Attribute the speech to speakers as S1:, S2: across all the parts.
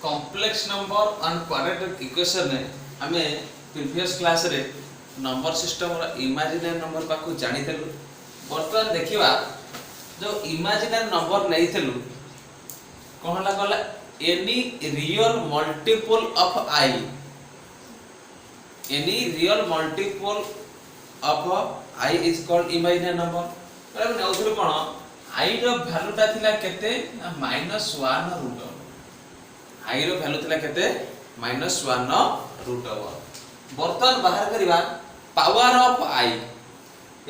S1: Complex number and quadratic equation रे आमे previous class रे नंबर सिस्टम रो इमेजिनरी नंबर पाकु जानि देलु। वर्तमान देखिबा जो इमेजिनरी नंबर नै थेलु कहला गला any real multiple of I, any real multiple of I is called imaginary number. मतलब नेउथुल कोन आई रो वैल्यू ता थिला केते -1 रूट आई रो वैल्यू थिला केते -1 रूट ओवर। बर्तन बाहर करिबा पावर ऑफ आई,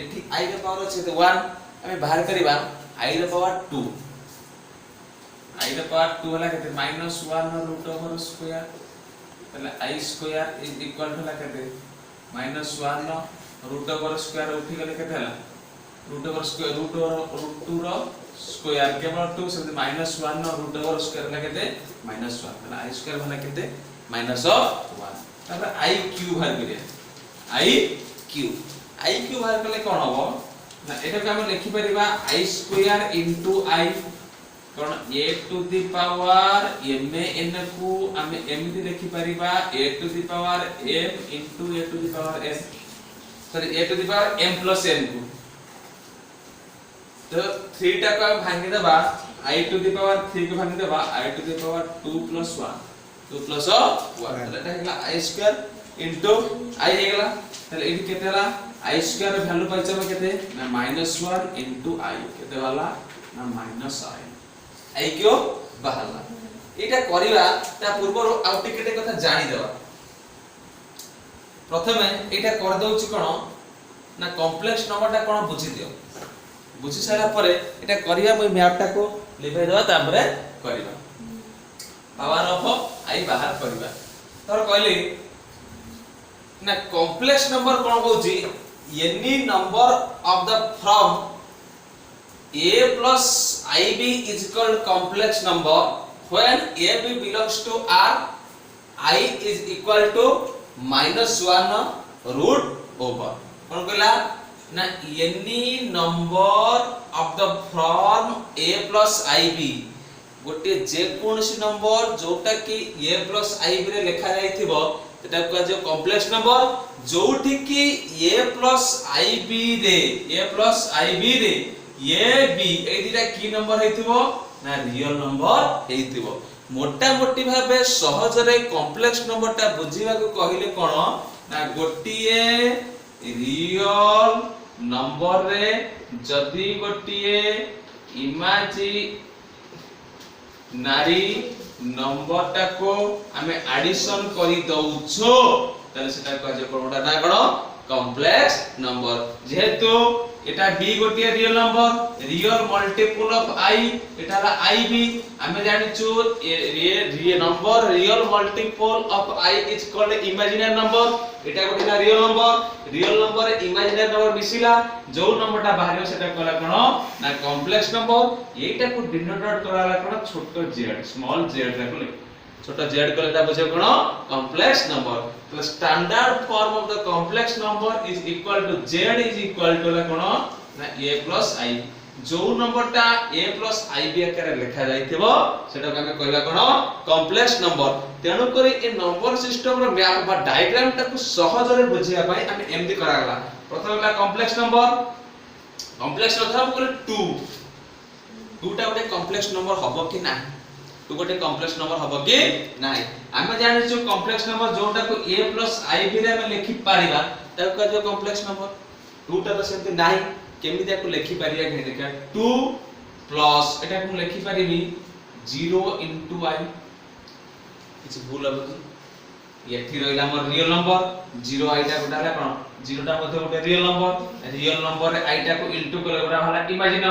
S1: एठी आई रो पावर अछि 1, हमें बाहर करिबा आई रो पावर 2, आई रो पावर 2 होला केते -1 रूट ओवर स्क्वायर, तले आई स्क्वायर इज इक्वल टू ला केते -1 रूट ओवर स्क्वायर उठी गेले केते हला रूट ओवर स्क्वायर रूट 2 रो स्क्वायर केवल 2 से -1 रूट ओवर स्क्वायर ला केते -1 तले आई स्क्वायर होला केते -1 तबे आई क्यूब बाहर करिया आई क्यूब बाहर करले कोन होबो ना एटा के हम लिखि परिबा आई स्क्वायर इनटू आई कोन a to the power m n को हम एमति लिखि परिबा a to the power m into a to the power n, sorry a to the power m plus n को तो 3 टा को भांगी देबा i टू द पावर 3 को भांगी देबा i to the power 2 plus 1 एटा हेला i स्क्वायर इनटू i हेगला तले एठी केते हला i स्क्वायर वैल्यू पाइछम केते ना -1 इनटू i केते वाला ना -i क्यों बाहरला। एटा करिवा ता पूर्व आउ टिकेट कथा जानि देबा। प्रथमे एटा कर दउची कोन ना कॉम्प्लेक्स नंबर ता कोन बुझी दियो, बुझी सारा परे एटा करिया মই मैप टा को लिखै देबा तापरे करिवा पावर ऑफ आई बाहर करिवा। तोर कहली ना कॉम्प्लेक्स नंबर कोन कहूची any number of the from a plus ib is called complex number when ab belongs to r, I is equal to -1 root over कोन कहला ना any number of the from a plus ib गोटे जे कोनसी number जोटा कि a plus ib रे लिखा जाई थिबो सेटा को जे कॉम्प्लेक्स नंबर जोठी कि a plus ib रे ये बी ए दिटा की नंबर हेतिबो ना रियल नंबर हेतिबो। मोटा मोटी भाबे सहज रे कॉम्प्लेक्स नंबर ता बुझिबा को कहिले कोन ना गोटिए रियल नंबर रे जदी गोटिए इमेजिनरी नंबर ता को हमें एडिशन करी दउछो तले सेटा कह जे कोनटा ना कोन कॉम्प्लेक्स नंबर। जेहेतु एटा b गोटिए real number real multiple of i एटा ला ib हमें जानि छु real number real multiple of i is called imaginary number. एटा गोटिना रियल नंबर इमेजिनरी नंबर मिसिला जो नंबरटा बाहरियो सेटा कहला कोन ना कॉम्प्लेक्स नंबर। एटा को डिनोटेट कराला कोन छोटो z स्मॉल z राखले छोटा z कहले ता बुझे कोन कॉम्प्लेक्स नंबर। तो standard form of the complex number is equal to z is equal to कोन ना a plus i जो नंबरटा a plus ib आकार लिखा जाइथिबो सेटा को हमें कहला कोन कॉम्प्लेक्स नंबर। तेनु करी ए नंबर सिस्टम रो मैप बा डायग्राम ता को सहज रे बुझिया पई हमें एमदी करागला। प्रथम ला कॉम्प्लेक्स नंबर बोले 2 टा गोटे कॉम्प्लेक्स नंबर हबो कि ना, 2 गोटे कॉम्प्लेक्स नंबर हबो कि नाही। हमें जानि छु कॉम्प्लेक्स नंबर जोटा को a plus ib रे हमें लिखि पारिबा ता को जो कॉम्प्लेक्स नंबर 2 टा तो सेमते नाही केमिति को लिखि पारिया के देखा 2 प्लस एटा को लिखि पारिबी 0 into i किछ भूल अब कि एठी रहिला हमर रियल नंबर 0 i टा गोटा हला कोन 0 टा मध्ये गोटे रियल नंबर रे i टा को इनटू करे गोटा हला इमेजिनरी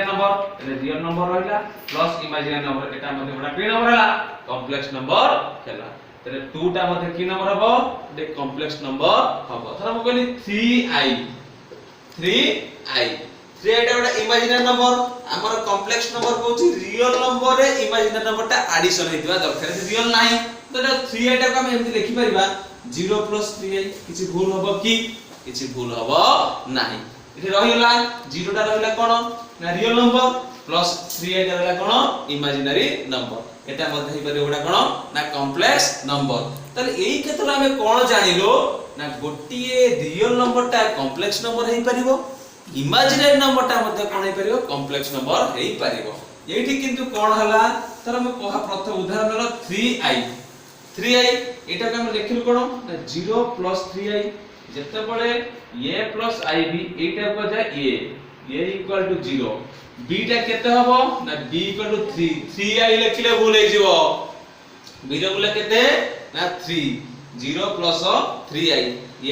S1: नंबर एने रियल नंबर रहिला प्लस इमेजिनरी नंबर एटा मध्ये गोटा की नंबर हला कॉम्प्लेक्स नंबर हला। तले 2 टा मध्ये की नंबर हबो दे कॉम्प्लेक्स नंबर हबो। थरा म कहली 3i 3 एटा गोटा इमेजिनरी नंबर हमर कॉम्प्लेक्स नंबर कहूची रियल नंबर रे इमेजिनरी नंबर टा एडिशन हेतिबा दरकार रियल नाही तो 3i टा को हम एमति लिखि परिबा 0 + 3i किछि भूल हबो कि किछि भूल हबो नाही। एठी रहिला 0 टा रहिला कोन ना रियल नंबर प्लस 3i टा रहिला कोन इमेजिनरी नंबर। एटा मध्ये हे परियो गुडा कोन ना कॉम्प्लेक्स नंबर ताले एई क्षेत्र में हमें कोन जानिलो ना गोटिए रियल नंबर टा कॉम्प्लेक्स नंबर हे परिबो इमेजिनरी नंबर टा मध्ये कोन हे परिबो कॉम्प्लेक्स नंबर हे परिबो एठी किंतु कोन हला तर हम कोहा प्रथम उदाहरण लो 3i एटा के हम लिखिलु कोन 0 + 3i जते बळे a + ib एटा को जा a = 0 b टा केते हबो ना b = 3 3i लिखिले भूल हे जिवो b रो बोले केते ना 3 0 + 3i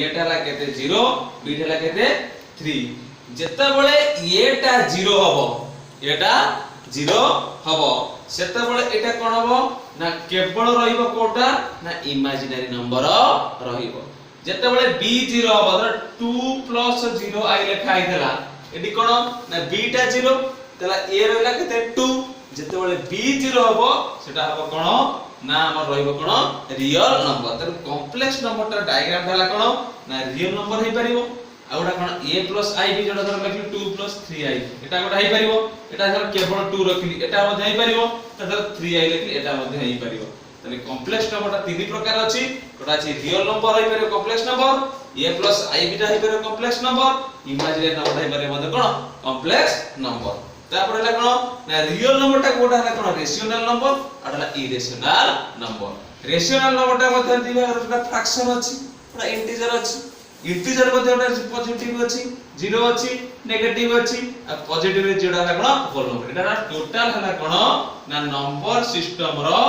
S1: एटा ला केते 0 b टा ला केते 3 जते बळे a टा 0 हबो एटा 0 हबो सेते बळे एटा कोन हबो ना केवल रहिबो कोटा ना इमेजिनरी नंबर रहिबो जते बळे b 0 हबो धर 2 + 0i लिखा आइतला एडी कोन ना b टा 0 तला a रहला केते 2 जते बळे b 0 हबो सेटा हबो कोन ना हमर रहिबो कोन रियल नंबर त कॉम्प्लेक्स नंबर ता डायग्राम हला कोन ना रियल नंबर हे परिबो आउडा कोन a + ib जोडा धर लिखली 2 + 3i एटा कोटा हे परिबो एटा धर केवल 2 रखली एटा मध्ये हे परिबो त धर 3i लिखली एटा मध्ये हे परिबो तले कॉम्प्लेक्स नंबर ता तीन प्रकार अछि कोटा अछि रियल नंबर हे परिबो कॉम्प्लेक्स नंबर a + ib ता हे परिबो कॉम्प्लेक्स नंबर इमेजिनरी नंबर हे परिबो मध्ये कोन कॉम्प्लेक्स नंबर तापर हला कोन ना रियल नंबर ता कोटा हला कोन रेशनल नंबर अडला इरेशनल नंबर रेशनल नंबर ता मध्ये दिबा फ्रैक्शन अछि पूरा इंटीजर अछि इंटीजर मध्ये ओटा पॉजिटिव अछि जीरो अछि नेगेटिव अछि आ पॉजिटिव रे जेडा हला कोन होल नंबर एटा टोटल हला कोन ना नंबर सिस्टम रो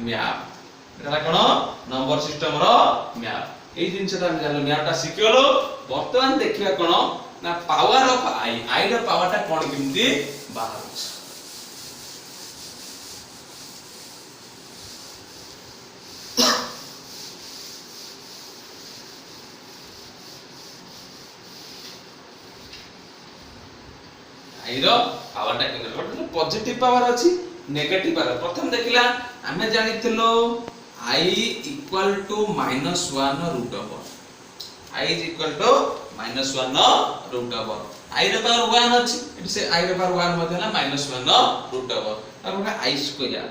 S1: मैप एटा कोन नंबर सिस्टम रो मैप एई जिंसटा हम जानलो मैपटा सिखियलो वर्तमान देखिया कोन ना पावर ऑफ आई रो पावर टा कोन किमती बाहर आइरो पावर टा किन पॉजिटिव पावर अछि नेगेटिव पावर प्रथम देखिला हमें जानिथिलो i = -1 root over i = -1 root over i रो पावर 1 अछि इट से i रो पावर 1 मध्ये ना -1 रूट ओवर अब i स्क्वायर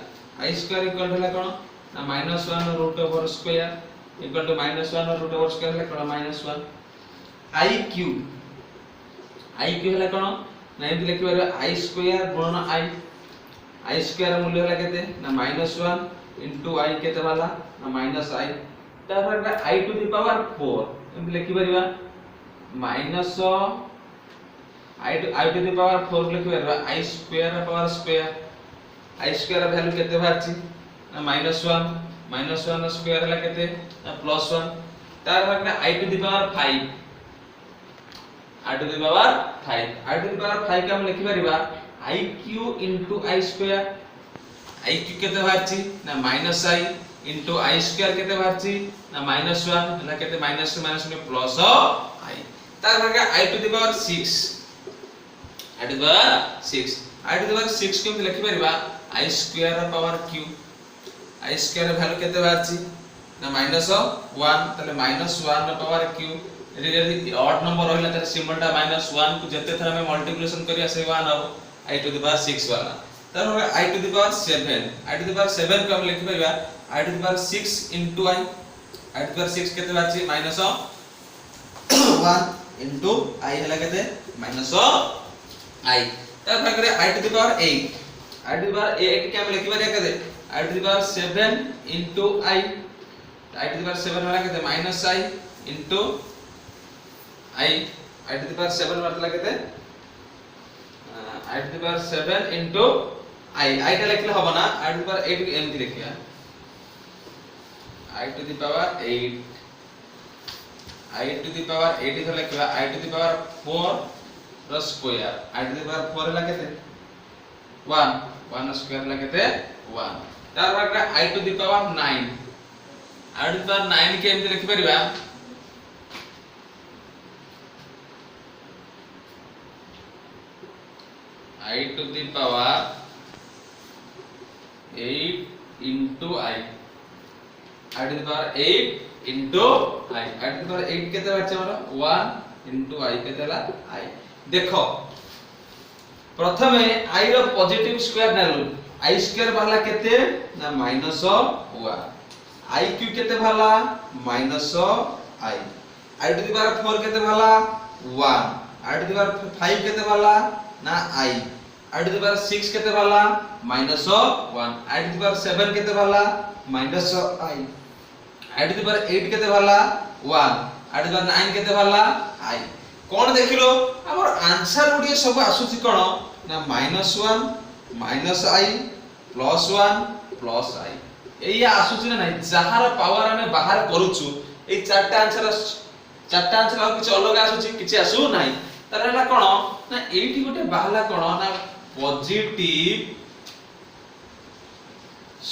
S1: इक्वल हला कोन ना -1 root over square equal to -1 root over square हला कोन -1 i क्यू हला कोन ना एमति लिखि परबा i स्क्वायर गुणन i स्क्वायर मूल्य हला केते ना -1 इनटू i केते वाला ना -i तापर i टू द पावर 4 एमति लिखि परबा minus i to the power 4 लिखि परबा i स्क्वायर रा पावर स्क्वायर i स्क्वायर रा वैल्यू केते बाची ना -1 स्क्वायर हला केते ना +1 तापर i to the power 5 i to the power 5 i to the power 5 का हम लिखि परिबा iq into i square iq केते बाची ना -i into i square केते बाची ना -1 हला केते माइनस में प्लस i तार का i to the power 6 i to the power 6 के हम लिखि परिबा i square रा पावर q i square रा वैल्यू केते बाची ना -1 तले -1 रा पावर q यदि ऑड नंबर रहला त सिंबल टा -1 को जते थरा में मल्टीप्लिकेशन करिया से 1 हो i टू द पावर 6 वाला तर i to the power 7 i to the power 7 को हम लिखि परिबा i to the power 6 into i i to the power 6 केते बाची -1 into i हला केते -i तर भागरे i to the power 8 i to the power 8 के हम लिखि परिया केते i to the power 7 into i i to the power 7 हला केते -i into i to the power 7 मतलब केते i to the power 7 into i टा लिखले हबो ना i to the power 8 एमति लिखिया i to the power 8 i to the power 8 इधर लिखला i to the power 4 रो square i to the power 4 हला केते 1 स्क्वायर हला केते 1 तार भागरा i to the power 9 i to the power 9 के एमति लिखि परिबा i to the power 8 into i i to the power 8 into i i to the power 8 केते बाचे हमर 1 into i केते हला i देखो प्रथमे i रो पॉजिटिव स्क्वायर नेलु आई स्क्वायर वाला केते ना माइनस 1 आई क्यू केते वाला minus I I to the power 4 केते वाला 1 आई टू द पावर 5 केते वाला ना i I to the power 6 केते वाला minus 1 i to the power 7 केते वाला minus I I to the power 8 केते वाला 1 आई टू द पावर 9 केते वाला आई कोन देखिलो हमर आंसर गुडी सब आसुची कोन ना -1 -i +1 +i एई आसुची ना जहार पावर हमें बाहर करूछु ए चारटा आंसर और किछ अलग आसुची किछ आसु नाही तर एला कोन ना एठी गोटे बाहला कोन ना positive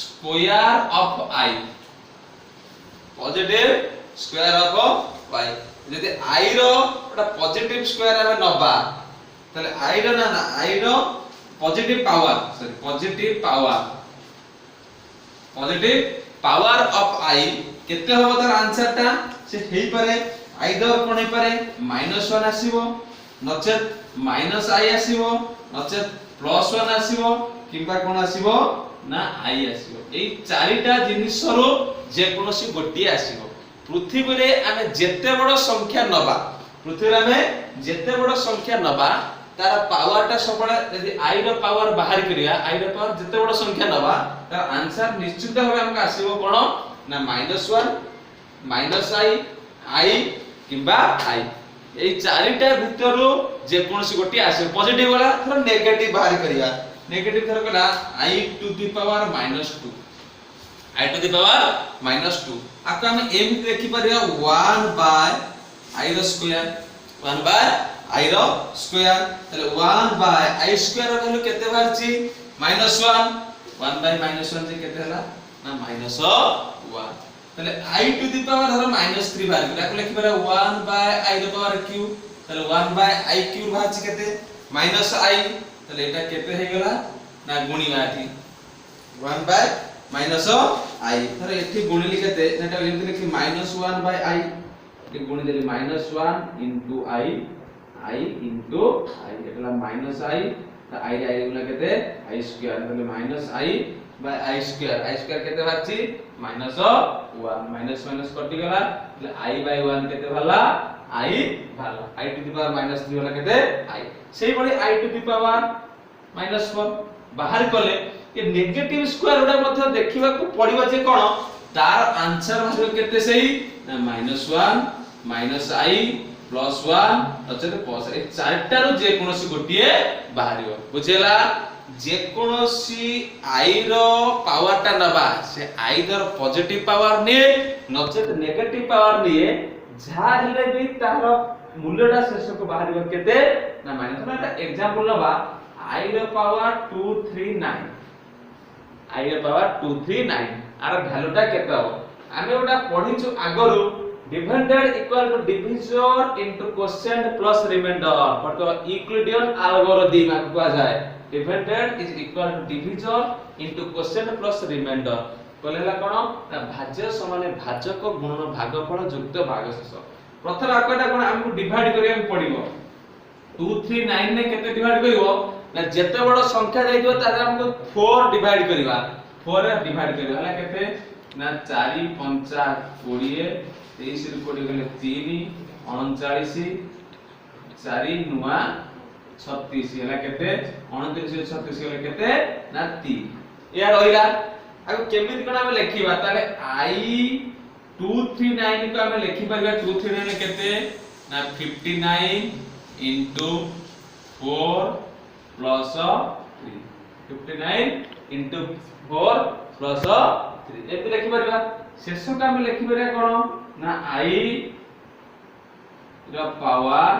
S1: square of i positive square of i যদি i रो ওটা পজিটিভ স্কয়ার আমি নবা তাহলে i रो না i रो positive power sorry positive power of i কেতে হবে তার आंसरটা সে হেই পারে আইদর কোন হেই পারে -1 আসিবো নচেত -i আসিবো নচেত +1 আসিবো কিংবা কোন আসিবো না i আসিবো এই চারিটা জিনিসরো যে কোনসি গোটিয়ে আসিবো पृथ्वी रे आमे जेते बड़ संख्या नबा पृथ्वी रे आमे जेते बड़ संख्या नबा तार पावरटा सबले यदि i रो पावर बाहर करिया i रो पावर जेते बड़ संख्या नबा तार आंसर निश्चित भाबे हमका आसीबो कोन ना -1 -i i किबा i এই চারিটা ভিতরু যে কোনসি গোটি আসে পজিটিভ वाला थोड़ा नेगेटिव बाहर करिया नेगेटिव थोड़ा कला i to the power -2 i to the power -2 आका हम एम देखि परिया 1 बाय i रो स्क्वायर 1 बाय i रो स्क्वायर तले 1 बाय i स्क्वायर रो वैल्यू केते बारची -1 1 बाय -1 जे केते हला ना -1 तले i टू द पावर धरो -3 बार करा लिखि परिया 1 बाय i रो पावर q तले 1 बाय i q बारची केते -i तले एटा केते हे गेला ना गुणी बाटी 1 बाय -i थरे एठी गुणिली केते नेटा एमति लिखि -1 बाय i एठी गुणी देली -1 into i i into i एटला -i त i i गुला केते i स्क्वायर तले -i बाय i स्क्वायर केते बारची -1 माइनस कटि गला तले i बाय 1 केते भला i भला i टू द पावर -3 वाला केते i सेही बडी i टू द पावर -4 बाहर कले ये नेगेटिव स्क्वायर उडा मध्ये देखिबा को पडिबा जे कोन तार आंसर भाबे केते सही ना -1 -i +1 अचते प्लस ए चारटा रो जे कोनोसी गोटिए बाहरियो बुझेला जे कोनोसी i रो पावरटा नबा से आइदर पॉजिटिव पावर ने नचेत नेगेटिव पावर निए जा हेले भी तार मूल्यटा शेष को बाहरियो केते ना माइनस ना एग्जांपल नबा i रो पावर 239 i रो पावर 239 आर वैल्यूटा केते हो आमे ओटा पढिछु आगरु dividend equal to division into quotient plus reminder मतलब यूक्लिडियन एल्गोरिथम आपको कहा जाए dividend is equal to division into quotient plus reminder कहलेला कोन ना भाज्य समान भाजक गुणन भागफल युक्त भागशेष प्रथम आकटा कोन हमकु डिवाइड करिया पड़िबो 239 ने केते डिवाइड करिवो ना जेते बड़ संख्या दैदियो तारे हमकु 4 डिवाइड करिवा 4 रे डिवाइड करिवा हला केते ना 4 5 20 23 ରୁ 20 गले 3 39 4 नुआ 36 हला केते 29 ରୁ 36 गले केते ना 3 या रहिला आगो केमिति कोन हम लेखिबा ताले i 239 को हम लेखि परबा 239 केते ना 59 into 4 plus 3 59 into 4 plus 3 एते लिखि परबा शेष का हम लिखि परबा कोन ना i रो power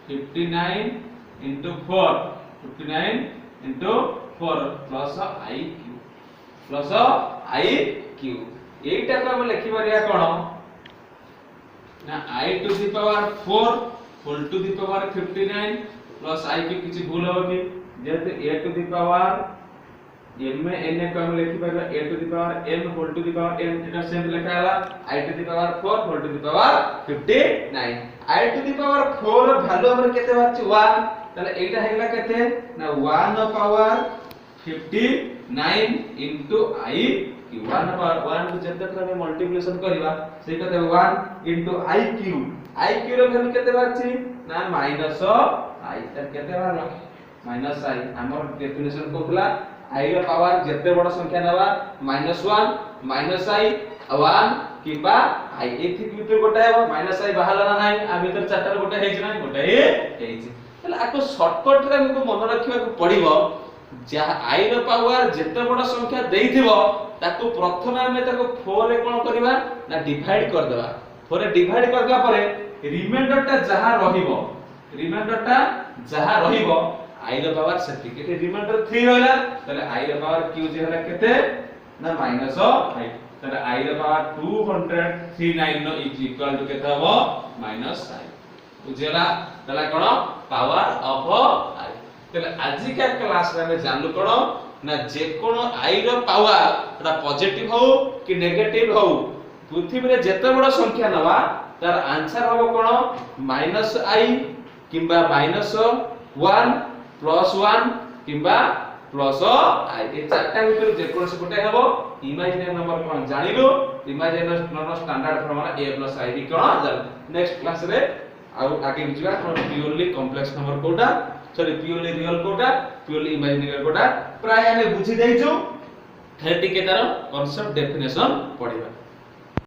S1: 59 into 4 59 into 4 plus i q एटा को हम लिखि परबा कोन ना i to the power 4 whole to the power 59 plus i की किछि भूल हो कि जैसे a to the power m में n को हम लिखि परबा a to the power m whole to the power n Etah same लिखा हला i to the power 4 whole to the power 59 i to the power 4 value हमर केते बारछि 1 तले एटा हेगला केते ना 1 power 59 9 into I cube 1 power 1 को जते थरा में मल्टीप्लिकेशन करबा से कते 1 into I cube रो वैल्यू केते बारछि ना माइनस I त केते बारला माइनस I हमर डेफिनेशन कोथला I रो पावर जते बड़ संख्या नबा -1 -I 1 किबा I एथि भीतर गोटा हेबो -I बाहरला ना नाही आ भीतर चारटा गोटा हेछि ना गोटा हेछि तले आको शॉर्टकट रे हमको मन रखिबा को पड़िबो जा I रो पावर जते बड़ संख्या देइथिबो ताको प्रथमे हमें ताको 4 रे कोन करबा ना डिवाइड कर देबा 4 रे डिवाइड करला परे रिमाइंडर टा जहां रहिबो I रो पावर सेति केते रिमाइंडर 3 रहला तले I रो पावर q जे हला केते ना -5 तले I रो पावर 239 नो इज इक्वल टू केते हबो -I बुझेला तले कोन पावर ऑफ I तले आज का क्लास रे हम जानलु कोन ना जे कोन I रो पावर रा पॉजिटिव हो कि नेगेटिव हो पृथ्वी रे जते बड़ संख्या नवा तार आंसर होबो कोन -I किबा -1 +1 किबा +I ए चारटा भीतर जे कोन से गोटे हेबो इमेजिनरी नंबर कोन जानिलु imaginary number standard formula a + I कोन जान नेक्स्ट क्लास रे आउ आगे बुझिबा कोन प्योरली कॉम्प्लेक्स नंबर कोटा सॉरी प्योरली रियल कोटा प्योरली इमेजिनरी कोटा प्राय हमें बुझी देइछु 30 के तार कांसेप्ट डेफिनेशन पढिबा।